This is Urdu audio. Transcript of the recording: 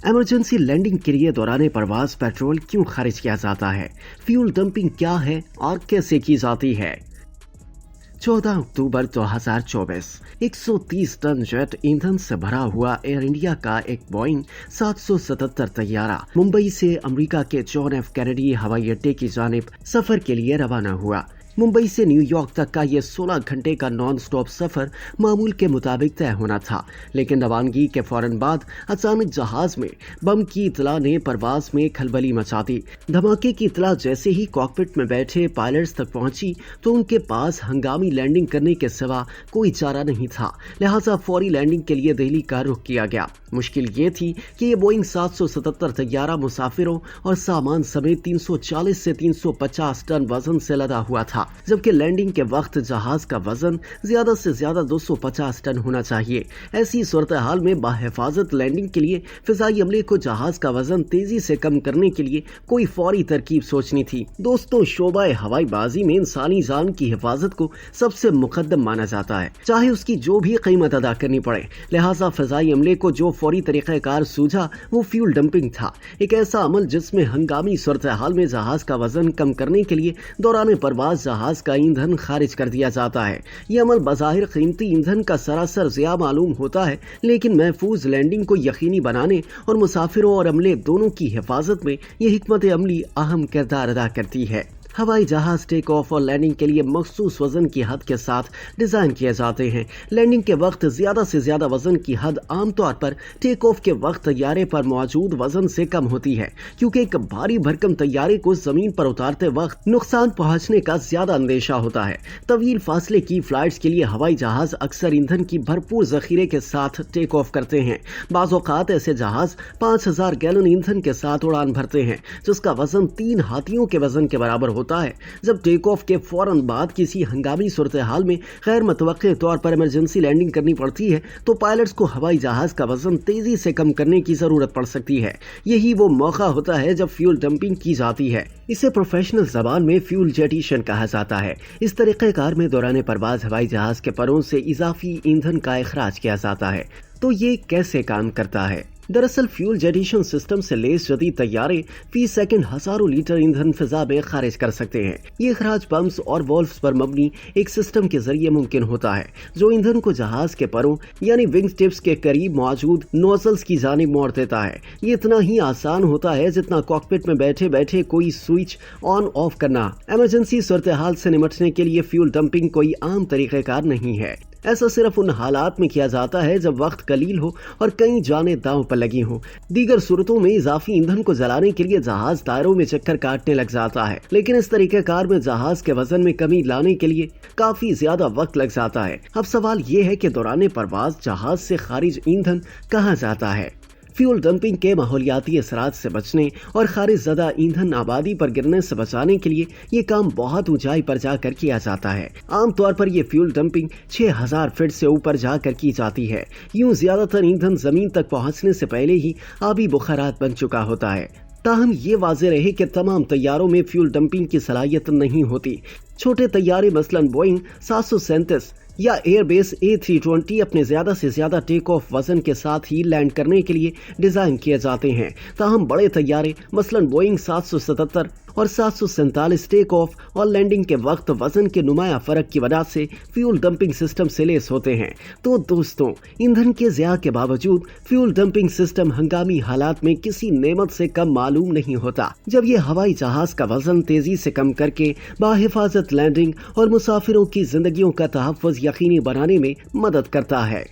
ایمرجنسی لینڈنگ کے لیے دوران پرواز پیٹرول کیوں خارج کیا جاتا ہے؟ فیول ڈمپنگ کیا ہے اور کیسے کی جاتی ہے؟ 14 اکتوبر 2024 130 ٹن جیٹ ایندھن سے بھرا ہوا ایئر انڈیا کا ایک بوئنگ 777 طیارہ ممبئی سے امریکہ کے جان ایف کینیڈی ہوائی اڈے کی جانب سفر کے لیے روانہ ہوا۔ ممبئی سے نیو یارک تک کا یہ 16 گھنٹے کا نان سٹاپ سفر معمول کے مطابق طے ہونا تھا، لیکن روانگی کے فوراً بعد اچانک جہاز میں بم کی اطلاع نے پرواز میں کھلبلی مچا دی۔ دھماکے کی اطلاع جیسے ہی کاکپٹ میں بیٹھے پائلٹس تک پہنچی تو ان کے پاس ہنگامی لینڈنگ کرنے کے سوا کوئی چارہ نہیں تھا، لہٰذا فوری لینڈنگ کے لیے دہلی کا رخ کیا گیا۔ مشکل یہ تھی کہ یہ بوئنگ 777 طیارہ مسافروں اور سامان سمیت 340 سے 350 ٹن وزن سے لدا ہوا تھا، جبکہ لینڈنگ کے وقت جہاز کا وزن زیادہ سے زیادہ 250 ٹن ہونا چاہیے۔ ایسی صورتحال میں بحفاظت لینڈنگ کے لیے فضائی عملے کو جہاز کا وزن تیزی سے کم کرنے کے لیے کوئی فوری ترکیب سوچنی تھی۔ دوستوں، شعبہ ہوائی بازی میں انسانی جان کی حفاظت کو سب سے مقدم مانا جاتا ہے، چاہے اس کی جو بھی قیمت ادا کرنی پڑے، لہٰذا فضائی عملے کو جو فوری طریقہ کار سوجھا وہ فیول ڈمپنگ تھا، ایک ایسا عمل جس میں ہنگامی صورتحال میں جہاز کا وزن کم کرنے کے لیے دوران پرواز جہاز کا ایندھن خارج کر دیا جاتا ہے۔ یہ عمل بظاہر قیمتی ایندھن کا سراسر ضیاع معلوم ہوتا ہے، لیکن محفوظ لینڈنگ کو یقینی بنانے اور مسافروں اور عملے دونوں کی حفاظت میں یہ حکمت عملی اہم کردار ادا کرتی ہے۔ ہوائی جہاز ٹیک آف اور لینڈنگ کے لیے مخصوص وزن کی حد کے ساتھ ڈیزائن کیے جاتے ہیں۔ لینڈنگ کے وقت زیادہ سے زیادہ وزن کی حد عام طور پر ٹیک آف کے وقت طیارے پر موجود وزن سے کم ہوتی ہے، کیونکہ ایک بھاری بھرکم طیارے کو زمین پر اتارتے وقت نقصان پہنچنے کا زیادہ اندیشہ ہوتا ہے۔ طویل فاصلے کی فلائٹس کے لیے ہوائی جہاز اکثر ایندھن کی بھرپور ذخیرے کے ساتھ ٹیک آف کرتے ہیں۔ بعض اوقات ایسے جہاز 5000 گیلن ایندھن کے ساتھ اڑان بھرتے ہیں، جس کا وزن 3 ہاتھیوں کے وزن کے برابر ہوتا ہے۔ جب ٹیک آف کے فوراً بعد کسی ہنگامی صورتحال میں غیر متوقع طور پر ایمرجنسی لینڈنگ کرنی پڑتی ہے تو پائلٹس کو ہوائی جہاز کا وزن تیزی سے کم کرنے کی ضرورت پڑ سکتی ہے۔ یہی وہ موقع ہوتا ہے جب فیول ڈمپنگ کی جاتی ہے۔ اسے پروفیشنل زبان میں فیول جیٹیشن کہا جاتا ہے۔ اس طریقہ کار میں دوران پرواز ہوائی جہاز کے پروں سے اضافی ایندھن کا اخراج کیا جاتا ہے۔ تو یہ کیسے کام کرتا ہے؟ دراصل فیول جیٹیشن سسٹم سے لیس جدید طیارے فی سیکنڈ ہزاروں لیٹر ایندھن فضا میں خارج کر سکتے ہیں۔ یہ اخراج پمپس اور والوز پر مبنی ایک سسٹم کے ذریعے ممکن ہوتا ہے، جو ایندھن کو جہاز کے پروں یعنی ونگ ٹپس کے قریب موجود نوزلز کی جانب موڑ دیتا ہے۔ یہ اتنا ہی آسان ہوتا ہے جتنا کاکپٹ میں بیٹھے بیٹھے کوئی سوئچ آن آف کرنا۔ ایمرجنسی صورتحال سے نمٹنے کے لیے فیول ڈمپنگ کوئی عام طریقہ کار نہیں ہے۔ ایسا صرف ان حالات میں کیا جاتا ہے جب وقت قلیل ہو اور کئی جانیں داؤں پر لگی ہوں۔ دیگر صورتوں میں اضافی ایندھن کو جلانے کے لیے جہاز ٹائروں میں چکر کاٹنے لگ جاتا ہے، لیکن اس طریقہ کار میں جہاز کے وزن میں کمی لانے کے لیے کافی زیادہ وقت لگ جاتا ہے۔ اب سوال یہ ہے کہ دوران پرواز جہاز سے خارج ایندھن کہاں جاتا ہے؟ فیول ڈمپنگ کے ماحولیاتی اثرات سے بچنے اور خارج زدہ ایندھن آبادی پر گرنے سے بچانے کے لیے یہ کام بہت اونچائی پر جا کر کیا جاتا ہے۔ عام طور پر یہ فیول ڈمپنگ 6000 فٹ سے اوپر جا کر کی جاتی ہے۔ یوں زیادہ تر ایندھن زمین تک پہنچنے سے پہلے ہی آبی بخارات بن چکا ہوتا ہے۔ تاہم یہ واضح رہے کہ تمام طیاروں میں فیول ڈمپنگ کی صلاحیت نہیں ہوتی۔ چھوٹے طیارے مثلاً بوئنگ 737 یا ایئر بیس A320 اپنے زیادہ سے زیادہ ٹیک آف وزن کے ساتھ ہی لینڈ کرنے کے لیے ڈیزائن کیے جاتے ہیں، تاہم بڑے طیارے مثلاً بوئنگ 777 اور 747 ٹیک آف اور لینڈنگ کے وقت وزن کے نمایاں فرق کی وجہ سے فیول ڈمپنگ سسٹم سے لیس ہوتے ہیں۔ تو دوستوں، ایندھن کے ضیاع کے باوجود فیول ڈمپنگ سسٹم ہنگامی حالات میں کسی نعمت سے کم معلوم نہیں ہوتا، جب یہ ہوائی جہاز کا وزن تیزی سے کم کر کے باحفاظت لینڈنگ اور مسافروں کی زندگیوں کا تحفظ یقینی بنانے میں مدد کرتا ہے۔